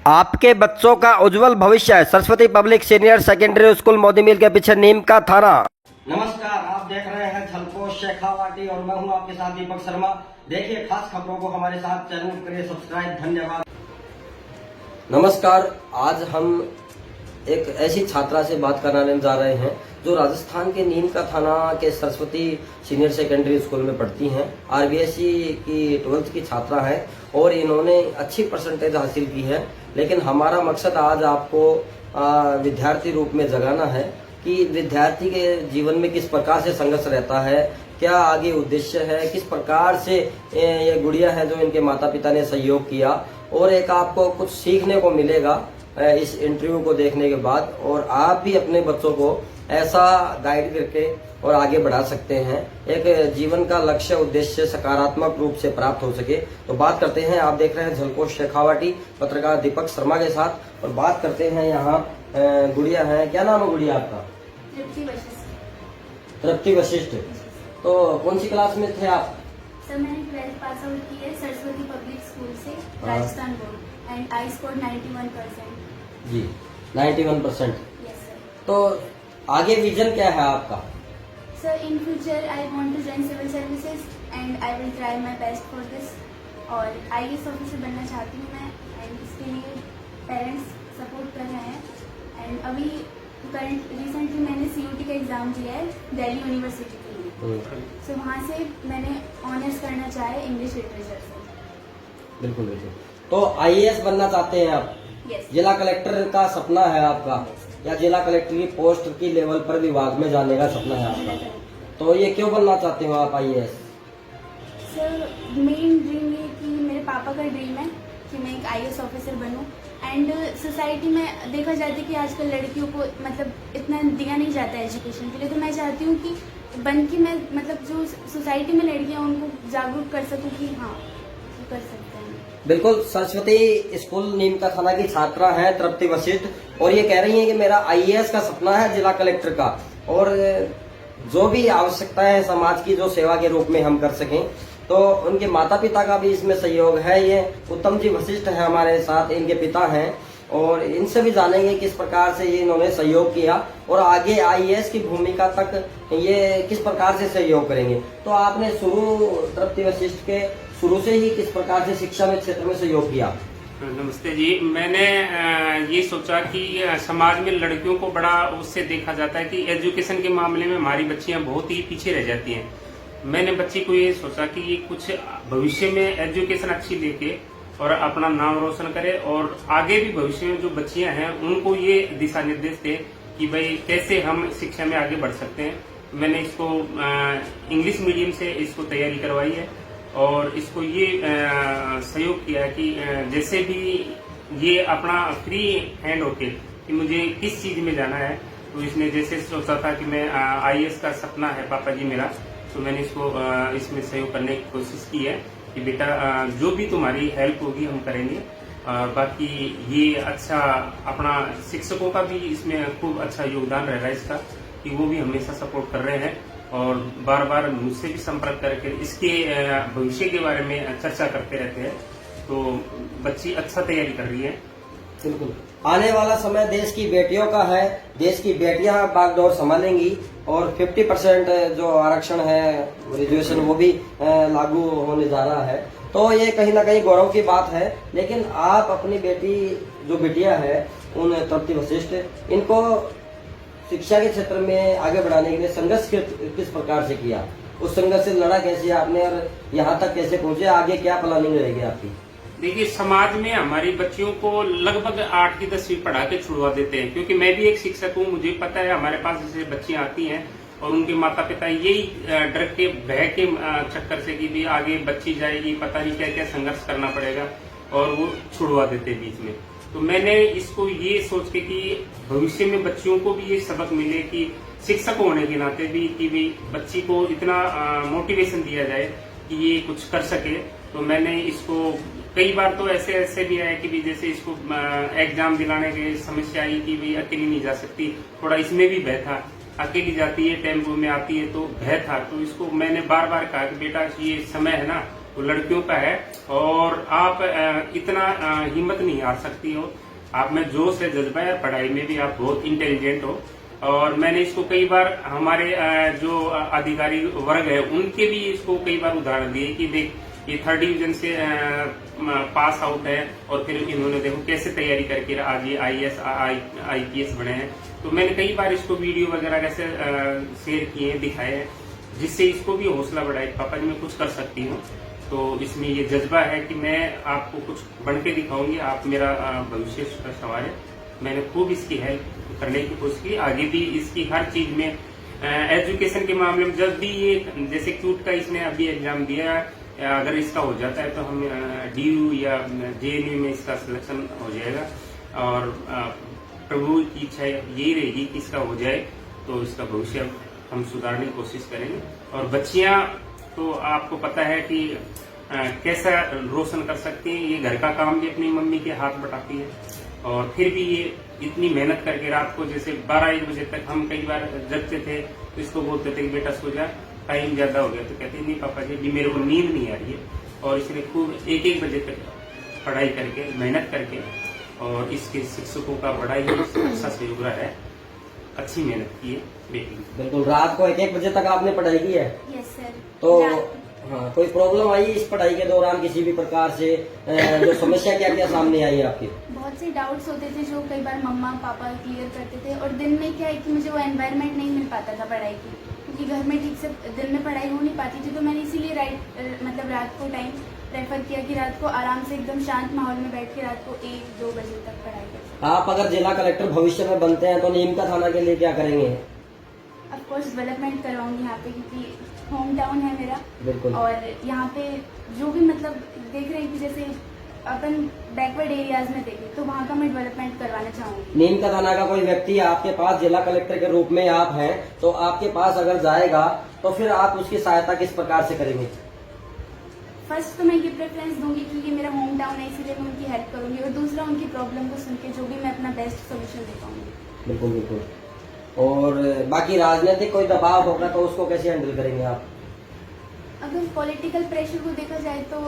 आपके बच्चों का उज्जवल भविष्य है। Saraswati public senior secondary school Modi mill के पीछे नीम का थाना। नमस्कार, आप देख रहे हैं झलको शेखावाटी और मैं हूं आपके साथ दीपक शर्मा। देखिए खास खबरों को हमारे साथ चैनल करिए सब्सक्राइब। धन्यवाद। नमस्कार, आज हम एक ऐसी छात्रा से बात कराने जा रहे हैं जो राजस्थान के नीम का थाना के सरस्वती सीनियर सेकेंडरी स्कूल में पढ़ती हैं। आरबीएसई की 12th की छात्रा है और इन्होंने अच्छी परसेंटेज हासिल की है। लेकिन हमारा मकसद आज आपको विद्यार्थी रूप में जगाना है कि विद्यार्थी के जीवन में किस प्रकार से संघर्ष रहता है, क्या आगे उद्देश्य है, किस प्रकार से ये गुड़िया है जो इनके माता पिता ने सहयोग किया, और एक आपको कुछ सीखने को मिलेगा इस इंटरव्यू को देखने के बाद, और आप भी अपने बच्चों को ऐसा गाइड करके और आगे बढ़ा सकते हैं, एक जीवन का लक्ष्य उद्देश्य सकारात्मक रूप से प्राप्त हो सके। तो बात करते हैं, आप देख रहे हैं झलको शेखावाटी, पत्रकार दीपक शर्मा के साथ, और बात करते हैं यहाँ गुड़िया है। क्या नाम है गुड़िया आपका? तृप्ति वशिष्ठ। तो कौन सी क्लास में थे आप? सर मैंने 12th पास आउट की है सरस्वती पब्लिक स्कूल से, Rajasthan board, and I score 91%। जी 91%। Yes sir. तो आगे विजन क्या है आपका? Sir in future I want to join civil services and I will try my best for this. और आईएएस ऑफिसर बनना चाहती हूँ मैं, एंड इसके लिए पेरेंट्स सपोर्ट कर रहे हैं। एंड अभी रिसेंटली मैंने सीयूटी का एग्जाम दिया है दिल्ली यूनिवर्सिटी के लिए। सो वहाँ से मैंने ऑनर्स करना चाहे इंग्लिश लिटरेचर से। बिल्कुल बिल्कुल। तो आईएएस बनना चाहते हैं आप? यस। जिला कलेक्टर का सपना है आपका, या जिला कलेक्टर की पोस्ट की लेवल पर विभाग में जाने का सपना है आपका? तो ये क्यों बनना चाहते हो आप आईएएस? सर मेन ड्रीम ये कि मेरे पापा का ड्रीम है कि मैं एक आईएएस ऑफिसर बनूं। एंड सोसाइटी में देखा जाता है कि आजकल लड़कियों को मतलब इतना दिया नहीं जाता है एजुकेशन के लिए, तो मैं चाहती हूँ कि बन के मैं मतलब जो सोसाइटी में लड़कियां उनको जागरूक कर सकूं कि हाँ वो कर सकते हैं। बिल्कुल। सरस्वती स्कूल नीम का थाना की छात्रा है तृप्ति वशिष्ठ, और ये कह रही है कि मेरा आईएएस का सपना है, जिला कलेक्टर का, और जो भी आवश्यकता है समाज की जो सेवा के रूप में हम कर सकें, तो उनके माता पिता का भी इसमें सहयोग है। ये उत्तम जी वशिष्ठ है हमारे साथ, इनके पिता हैं, और इनसे भी जानेंगे किस प्रकार से ये इन्होंने सहयोग किया और आगे आईएएस की भूमिका तक ये किस प्रकार से सहयोग करेंगे। तो आपने शुरू तृप्ति वशिष्ठ के शुरू से ही किस प्रकार से शिक्षा में क्षेत्र में सहयोग किया? नमस्ते जी। मैंने ये सोचा कि समाज में लड़कियों को बड़ा उससे देखा जाता है कि एजुकेशन के मामले में हमारी बच्चियां बहुत ही पीछे रह जाती हैं। मैंने बच्ची को ये सोचा कि ये कुछ भविष्य में एजुकेशन अच्छी लेके और अपना नाम रोशन करे, और आगे भी भविष्य में जो बच्चियां हैं उनको ये दिशा निर्देश दे कि भाई कैसे हम शिक्षा में आगे बढ़ सकते हैं। मैंने इसको इंग्लिश मीडियम से इसको तैयारी करवाई है, और इसको ये सहयोग किया कि जैसे भी ये अपना फ्री हैंड होके कि मुझे किस चीज में जाना है, तो इसने जैसे सोचा था कि मैं आईएएस का सपना है पापा जी मेरा, तो मैंने इसको इसमें सहयोग करने की कोशिश की है कि बेटा जो भी तुम्हारी हेल्प होगी हम करेंगे। बाकी ये अच्छा अपना शिक्षकों का भी इसमें खूब अच्छा योगदान रहेगा इसका, कि वो भी हमेशा सपोर्ट कर रहे हैं और बार बार मुझसे भी संपर्क करके इसके भविष्य के बारे में चर्चा करते रहते हैं। तो बच्ची अच्छा तैयारी कर रही है। बिल्कुल। आने वाला समय देश की बेटियों का है, देश की बेटियां बागडोर संभालेंगी, और 50% जो आरक्षण है रिजर्वेशन वो भी लागू होने जा रहा है। तो ये कहीं ना कहीं गौरव की बात है। लेकिन आप अपनी बेटी जो बेटियां है उन तृप्ति वशिष्ठ, इनको शिक्षा के क्षेत्र में आगे बढ़ाने के लिए संघर्ष किस प्रकार से किया, उस संघर्ष से लड़ा कैसे आपने, और यहाँ तक कैसे पहुंचे, आगे क्या प्लानिंग रहेगी आपकी? देखिए, समाज में हमारी बच्चियों को लगभग 8 की 10वीं पढ़ा के छुड़वा देते हैं, क्योंकि मैं भी एक शिक्षक हूँ, मुझे पता है हमारे पास जैसे बच्चियां आती हैं और उनके माता पिता यही डर के भय के चक्कर से कि भी आगे बच्ची जाएगी, पता नहीं क्या क्या संघर्ष करना पड़ेगा, और वो छुड़वा देते बीच में। तो मैंने इसको ये सोच के कि भविष्य में बच्चियों को भी ये सबक मिले कि शिक्षक होने के नाते भी कि भी बच्ची को इतना मोटिवेशन दिया जाए कि ये कुछ कर सके। तो मैंने इसको कई बार तो ऐसे भी आया कि भी जैसे इसको एग्जाम दिलाने की समस्या आई कि भी अकेली नहीं जा सकती, थोड़ा इसमें भी भय था, अकेली जाती है टेम्पो में आती है तो भय था। तो इसको मैंने बार बार कहा कि बेटा ये समय है ना, वो लड़कियों का है। और आप इतना हिम्मत नहीं हार सकती हो, आप में जोश है, जज्बा है, पढ़ाई में भी आप बहुत इंटेलिजेंट हो। और मैंने इसको कई बार हमारे जो अधिकारी वर्ग है उनके भी इसको कई बार उदाहरण दिए कि देख ये 3rd डिवीजन से पास आउट है और फिर इन्होंने देखो कैसे तैयारी करके आज ये IAS IPS बने हैं। तो मैंने कई बार इसको वीडियो वगैरह कैसे शेयर किए, दिखाए हैं, जिससे इसको भी हौसला बढ़ाए, पापा जी मैं कुछ कर सकती हूँ। तो इसमें ये जज्बा है कि मैं आपको कुछ बन के दिखाऊंगी, आप मेरा भविष्य का सवाल है। मैंने खूब इसकी हेल्प करने की कोशिश की, आगे भी इसकी हर चीज में एजुकेशन के मामले में जब भी ये जैसे क्यूट का इसने अभी एग्जाम दिया, अगर इसका हो जाता है तो हम DU या JNU में इसका सिलेक्शन हो जाएगा। और प्रभु की इच्छा यही रहेगी कि इसका हो जाए, तो इसका भविष्य हम सुधारने की कोशिश करेंगे। और बच्चियां तो आपको पता है कि कैसा रोशन कर सकती हैं, ये घर का काम भी अपनी मम्मी के हाथ बटाती है और फिर भी ये इतनी मेहनत करके रात को जैसे 12-1 बजे तक हम कई बार जगते थे तो इसको बोलते थे कि बेटा सो जा, टाइम ज्यादा हो गया। तो कहते नहीं पापा जी अभी मेरे को नींद नहीं आ रही है। और इसने खूब 1-1 बजे तक पढ़ाई करके, मेहनत करके, और इसके शिक्षकों का बड़ा ही अच्छा सहयोग रहा है, अच्छी मेहनत की है बेटी। बिल्कुल, रात को 1-1 बजे तक आपने पढ़ाई की है? Yes sir. तो हाँ, कोई प्रॉब्लम आई इस पढ़ाई के दौरान किसी भी प्रकार से? जो समस्या क्या क्या सामने आई आपकी? बहुत से डाउट्स होते थे जो कई बार मम्मा पापा क्लियर करते थे। और दिन में क्या है कि मुझे वो एनवायरनमेंट नहीं मिल पाता था पढ़ाई की, क्योंकि घर में ठीक से दिन में पढ़ाई हो नहीं पाती थी। तो मैंने इसीलिए रात को टाइम प्रेफर किया कि रात को आराम से एकदम शांत माहौल में बैठ के रात को 1-2 बजे तक पढ़ाई कर सकूं। आप अगर जिला कलेक्टर भविष्य में बनते हैं तो नीम का थाना के लिए क्या करेंगे? ऑफ कोर्स डेवलपमेंट करवाऊंगी यहाँ पे, क्योंकि होम टाउन है मेरा। बिल्कुल। और यहाँ पे जो भी मतलब देख रहे हैं कि जैसे अपन बैकवर्ड एरियाज में देखें तो वहाँ का मैं डेवलपमेंट करवाना चाहूंगी। नीम का थाना का कोई व्यक्ति आपके पास जिला कलेक्टर के रूप में आप हैं, तो आपके पास अगर जाएगा तो फिर आप उसकी सहायता किस प्रकार से करेंगे? फर्स्ट तो मैं ये प्रेफरेंस दूंगी क्योंकि मेरा होम टाउन है, इसीलिए मैं उनकी हेल्प करूंगी। और दूसरा उनकी प्रॉब्लम को सुन के जो भी मैं अपना बेस्ट सोल्यूशन दे पाऊंगी। बिल्कुल बिल्कुल। और बाकी राजनीतिक कोई दबाव होगा तो उसको कैसे हैंडल करेंगे आप? अगर पॉलिटिकल प्रेशर को देखा जाए तो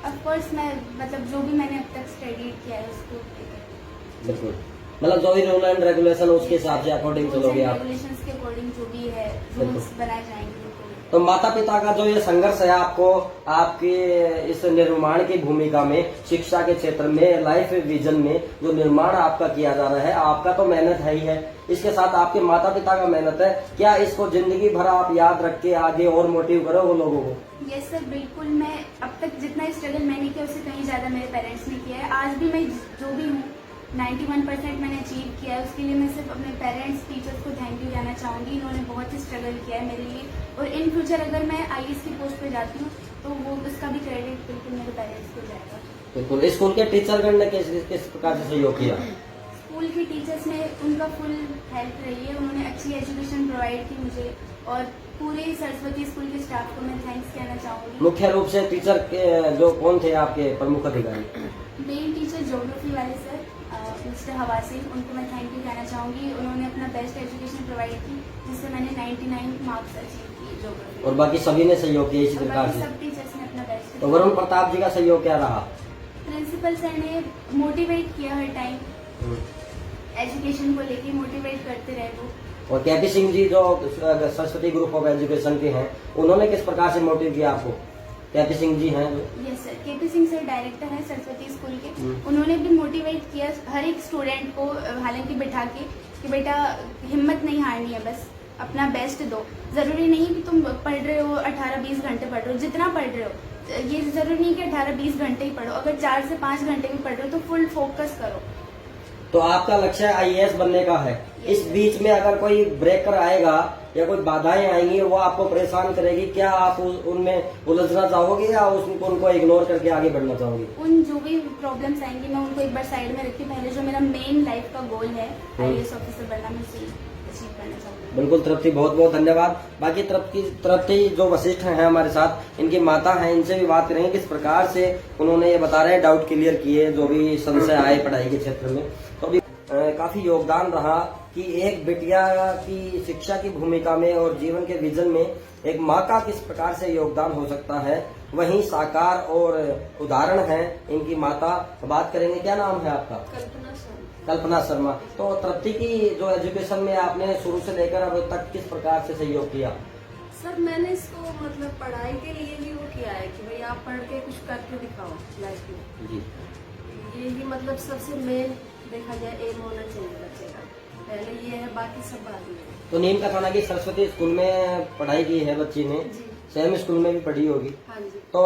ऑफ कोर्स मैं मतलब जो भी मैंने अब तक स्टडी किया है उसको बिल्कुल, मतलब जो भी रूल एंड रेगुलेशन उसके हिसाब से अकॉर्डिंग चलोगे आप? रेगुलेशंस के अकॉर्डिंग जो भी है रूल्स बनाए जाएंगे। तो माता पिता का जो ये संघर्ष है आपको आपके इस निर्माण की भूमिका में, शिक्षा के क्षेत्र में, लाइफ विजन में जो निर्माण आपका किया जा रहा है, आपका तो मेहनत है ही है, इसके साथ आपके माता पिता का मेहनत है, क्या इसको जिंदगी भर आप याद रख के आगे और मोटिव करो वो लोगों को? यस सर, बिल्कुल। मैं अब तक जितना स्ट्रगल मैंने किया उससे कहीं ज्यादा मेरे पेरेंट्स ने किया है। आज भी मैं जो भी हूँ 91% मैंने अचीव किया है। उसके लिए मैं सिर्फ अपने पेरेंट्स, टीचर्स को थैंक यू कहना चाहूंगी। इन्होंने बहुत ही स्ट्रगल किया है मेरे लिए। और इन फ्यूचर अगर मैं IAS की पोस्ट पे जाती हूँ तो वो उसका भी क्रेडिट बिल्कुल मेरे पेरेंट्स को जाएगा। बिल्कुल। स्कूल के टीचरगण ने किस प्रकार से सहयोग किया? स्कूल के टीचर्स ने उनका फुल हेल्प रही है। उन्होंने अच्छी एजुकेशन प्रोवाइड की मुझे, और पूरे सरस्वती स्कूल के स्टाफ को मैं थैंक्स कहना चाहूंगी। मुख्य रूप से टीचर जो कौन थे आपके प्रमुख अधिकारी? मेन टीचर ज्योग्राफी वाले सर मिस्टर हवासी, उनको मैं थैंक यू कहना चाहूंगी। उन्होंने अपना बेस्ट एजुकेशन प्रोवाइड की जिससे मैंने 99 मार्क्स अचीव किए ज्योग्राफी। और बाकी सभी ने सहयोग किया इसी प्रकार से? सब टीचर्स ने अपना बेस्ट। तो वरुण प्रताप जी का सहयोग क्या रहा? प्रिंसिपल सर ने मोटिवेट किया हर टाइम, एजुकेशन को लेके मोटिवेट करते रहे वो। और केपी सिंह जी जो सरस्वती ग्रुप ऑफ एजुकेशन के हैं, उन्होंने किस प्रकार से मोटिव किया आपको? केपी सिंह जी हैं जो? Yes sir, KP Singh sir director हैं सरस्वती स्कूल के। उन्होंने भी मोटिवेट किया हर एक स्टूडेंट को, हालांकि बिठा के कि बेटा हिम्मत नहीं हारनी है, बस अपना बेस्ट दो। जरूरी नहीं कि तुम पढ़ रहे हो 18-20 घंटे पढ़ रहे हो, जितना पढ़ रहे हो ये जरूरी नहीं कि 18-20 घंटे ही पढ़ो। अगर 4 से 5 घंटे भी पढ़ रहे हो तो फुल फोकस करो। तो आपका लक्ष्य IAS बनने का है। इस बीच में अगर कोई ब्रेकर आएगा या कोई बाधाएं आएंगी, वो आपको परेशान करेगी, क्या आप उनमें उलझना चाहोगे या उनको इग्नोर करके आगे बढ़ना चाहोगे? उन जो भी प्रॉब्लम्स आएंगी मैं उनको एक बार साइड में रखती, पहले जो मेरा मेन लाइफ का गोल है IAS ऑफिसर बनना, मैं उसे अचीव करना चाहूंगी। बिल्कुल तृप्ति, बहुत बहुत धन्यवाद। बाकी तृप्ति जो वशिष्ठ हैं हमारे साथ, इनकी माता हैं, इनसे भी बात करेंगे किस प्रकार से उन्होंने ये बता रहे हैं डाउट क्लियर किए जो भी संशय आए पढ़ाई के क्षेत्र में। तो अभी काफी योगदान रहा कि एक बिटिया की शिक्षा की भूमिका में और जीवन के विजन में एक माँ का किस प्रकार से योगदान हो सकता है, वहीं साकार और उदाहरण है इनकी माता। बात करेंगे, क्या नाम है आपका? कल्पना शर्मा। कल्पना शर्मा। तो तृप्ति की जो एजुकेशन में आपने शुरू से लेकर अब तक किस प्रकार से सहयोग किया? सर मैंने इसको मतलब पढ़ाई के लिए ही वो किया है कि भाई आप पढ़ के कुछ करके दिखाओ लाइफ में। जी। ये ही मतलब सबसे मेन देखा जाए एम होना चाहिए बच्चे का, पहले ये है, बाकी सब बाद में। तो नीम का थाना की सरस्वती स्कूल में पढ़ाई की है बच्ची ने, जी सेम स्कूल में भी पढ़ी होगी। हाँ जी। तो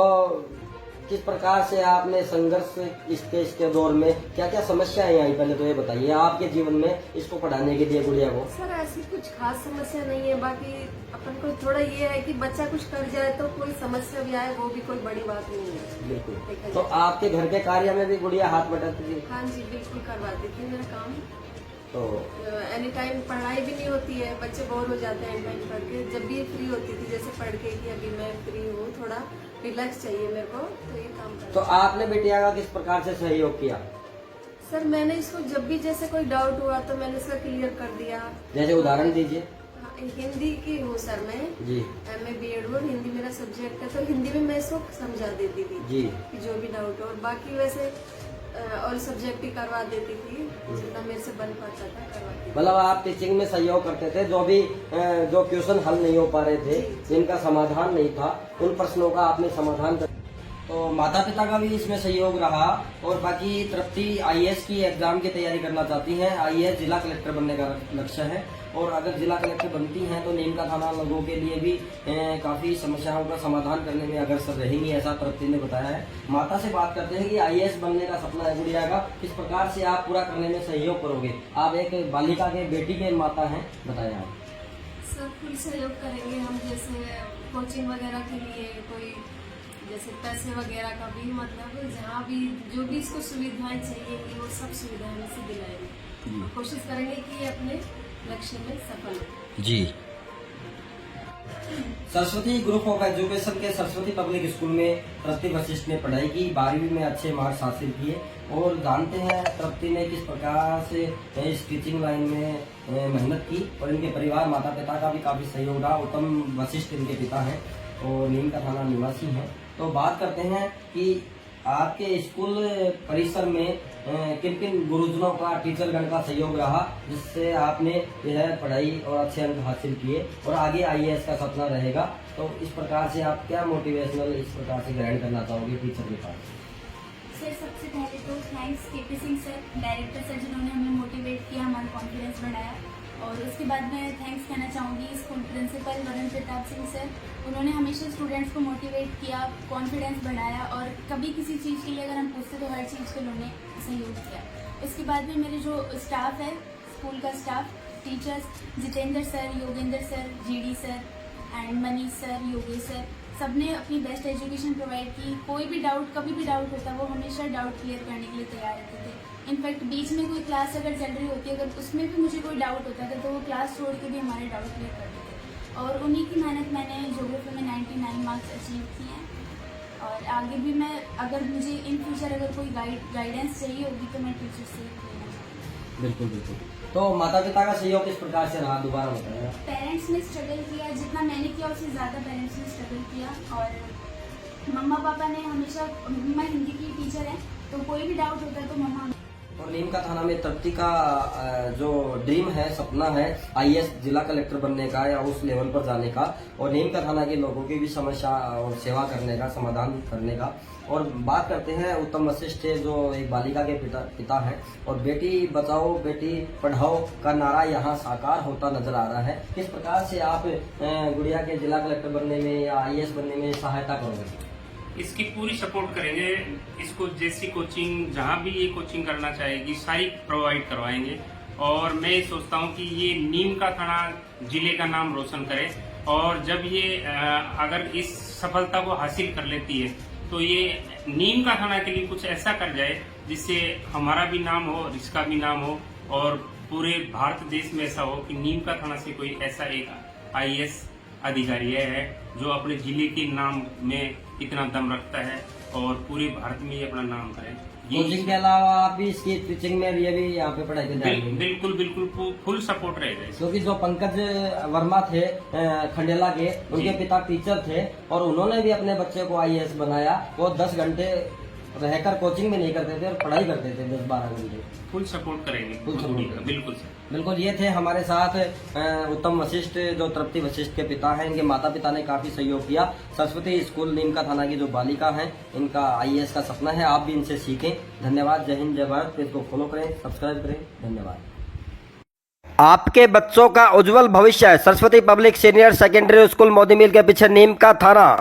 किस प्रकार से आपने संघर्ष इसके दौर में क्या क्या समस्याएं आई, पहले तो ये बताइए आपके जीवन में इसको पढ़ाने के लिए गुड़िया को। सर ऐसी कुछ खास समस्या नहीं है, बाकी अपन को थोड़ा ये है कि बच्चा कुछ कर जाए तो कोई समस्या भी आए वो भी कोई बड़ी बात नहीं है। बिल्कुल। देखा तो जाए। आपके घर के कार्य में भी गुड़िया हाथ बटाती थी? हाँ जी बिल्कुल करवाती थी मेरा काम। तो एनी टाइम पढ़ाई भी नहीं होती है, बच्चे बोर हो जाते हैं टाइम पढ़ के, जब भी फ्री होती थी जैसे पढ़ के कि अभी मैं फ्री हूँ, थोड़ा रिलैक्स चाहिए मेरे को, तो ये काम तो करता। आपने बिटिया का किस प्रकार से सहयोग किया? सर मैंने इसको जब भी जैसे कोई डाउट हुआ तो मैंने इसका क्लियर कर दिया। जैसे उदाहरण दीजिए। हाँ, हिंदी की हूँ सर मैं, जी मैं बीएड हूँ, हिंदी मेरा सब्जेक्ट है, तो हिंदी में मैं इसको समझा देती थी जी। कि जो भी डाउट हो, और बाकी वैसे और सब्जेक्ट ही करवा देती थी, जितना मेरे से बन पाता था करवाती थी। मतलब आप टीचिंग में सहयोग करते थे, जो क्वेश्चन हल नहीं हो पा रहे थे, जिनका समाधान नहीं था, उन प्रश्नों का आपने समाधान कर। तो माता पिता का भी इसमें सहयोग रहा। और बाकी तृप्ति आईएएस की एग्जाम की तैयारी करना चाहती हैं, आईएएस जिला कलेक्टर बनने का लक्ष्य है, और अगर जिला कलेक्टर बनती हैं तो नीम का थाना लोगों के लिए भी काफी समस्याओं का समाधान करने में अग्रसर रहेंगी, ऐसा तृप्ति ने बताया है। माता से बात करते हैं कि आईएएस बनने का सपना है गुड़िया का, किस प्रकार से आप पूरा करने में सहयोग करोगे? आप एक बालिका के बेटी के माता हैं, बताएं आप। सर फुल सहयोग करेंगे हम, जैसे कोचिंग वगैरह के लिए कोई जैसे पैसे वगैरह का भी, मतलब जहाँ भी जो भी इसको सुविधाएं चाहिए कि वो सब सुविधाएं हम इसे दिलाएंगे। कोशिश करेंगे कि ये अपने लक्ष्य में सफल हो। जी। सरस्वती ग्रुप ऑफ एजुकेशन के सरस्वती पब्लिक स्कूल में तृप्ति वशिष्ठ ने पढ़ाई की, 12वीं में अच्छे मार्क्स हासिल किए। और जानते हैं तृप्ति ने किस प्रकार से इस टीचिंग लाइन में मेहनत की, और इनके परिवार माता पिता का भी काफी सहयोग रहा। उत्तम वशिष्ठ इनके पिता हैं और नीम का थाना निवासी हैं। तो बात करते हैं कि आपके स्कूल परिसर में किन किन गुरुजनों का, टीचरगण का सहयोग रहा, जिससे आपने यह पढ़ाई और अच्छे अंक हासिल किए, और आगे आईएएस का सपना रहेगा। तो इस प्रकार से आप क्या मोटिवेशनल इस प्रकार से ग्रहण करना चाहोगे टीचर के पास? सर सबसे पहले तो thanks KP Singh sir, director sir, जिन्होंने हमें मोटिवेट किया, हमारा कॉन्फिडेंस बढ़ाया। और उसके बाद मैं थैंक्स कहना चाहूँगी school principal Varun Pratap Singh sir, उन्होंने हमेशा स्टूडेंट्स को मोटिवेट किया, कॉन्फिडेंस बढ़ाया, और कभी किसी चीज़ के लिए अगर हम पूछते तो हर चीज़ के लिए उन्होंने सहयोग किया। इसके बाद में मेरे जो स्टाफ है, स्कूल का staff, teachers, Jitendra sir, Yogendra sir, GD sir and Manish sir, Yogesh sir, सबने अपनी बेस्ट एजुकेशन प्रोवाइड की। कोई भी डाउट, कभी भी डाउट होता, वो हमेशा डाउट क्लियर करने के लिए तैयार रहते थे। इनफैक्ट बीच में कोई क्लास अगर चल रही होती है, अगर उसमें भी मुझे कोई डाउट होता था तो वो क्लास छोड़ के भी हमारे डाउट क्लियर करते थे। और उन्हीं की मेहनत मैंने ज्योग्राफी में 99 मार्क्स अचीव किए हैं। और आगे भी मैं, अगर मुझे इन फ्यूचर अगर कोई गाइडेंस चाहिए होगी तो मैं टीचर से लेना चाहूँगी। बिल्कुल बिल्कुल। तो माता पिता का सहयोग किस प्रकार से रहा, दोबारा बताएं। पेरेंट्स ने स्ट्रगल किया, जितना मैंने किया उससे ज़्यादा पेरेंट्स ने स्ट्रगल किया। और मम्मा पापा ने हमेशा, मम्मा हिंदी की टीचर है तो कोई भी डाउट होता है तो मम्मा। और नीम का थाना में तृप्ति का जो ड्रीम है, सपना है आईएएस जिला कलेक्टर बनने का या उस लेवल पर जाने का, और नीम का थाना के लोगों की भी समस्या और सेवा करने का, समाधान करने का। और बात करते हैं उत्तम वशिष्ठ जो एक बालिका के पिता है, और बेटी बचाओ बेटी पढ़ाओ का नारा यहाँ साकार होता नजर आ रहा है। किस प्रकार से आप गुड़िया के जिला कलेक्टर बनने में या आईएएस बनने में सहायता करोगे? इसकी पूरी सपोर्ट करेंगे। इसको जैसी कोचिंग, जहाँ भी ये कोचिंग करना चाहेगी सारी प्रोवाइड करवाएंगे। और मैं ये सोचता हूँ कि ये नीम का थाना जिले का नाम रोशन करे, और जब ये अगर इस सफलता को हासिल कर लेती है तो ये नीम का थाना के लिए कुछ ऐसा कर जाए जिससे हमारा भी नाम हो, इसका भी नाम हो, और पूरे भारत देश में ऐसा हो कि नीम का थाना से कोई ऐसा एक आईएएस अधिकारी है जो अपने जिले के नाम में इतना दम रखता है और पूरे भारत में ही अपना नाम करे। कोचिंग के अलावा आप भी इसकी टीचिंग में ये भी यहाँ पे पढ़ाई कर जाएंगे? बिल्कुल बिल्कुल फुल सपोर्ट रहेगा इसमें। क्योंकि जो पंकज वर्मा थे खंडेला के, उनके पिता टीचर थे और उन्होंने भी अपने बच्चे को IAS बनाया। वो 10 घंटे रहकर कोचिंग भी नहीं करते थे और पढ़ाई करते थे 10-12 घंटे। फुल सपोर्ट करेंगे फुल सपोर्ट गुड़ी का, बिल्कुल सर। बिल्कुल, ये थे हमारे साथ उत्तम वशिष्ठ, जो तृप्ति वशिष्ठ के पिता हैं। इनके माता पिता ने काफी सहयोग किया। सरस्वती स्कूल नीम का थाना की जो बालिका हैं, इनका IAS का सपना है, आप भी इनसे सीखें। धन्यवाद। जय हिंद, जय भारत। पेज को फॉलो करें, सब्सक्राइब करें। धन्यवाद। आपके बच्चों का उज्जवल भविष्य है Saraswati public senior secondary school Modi mill के पीछे नीम का थाना।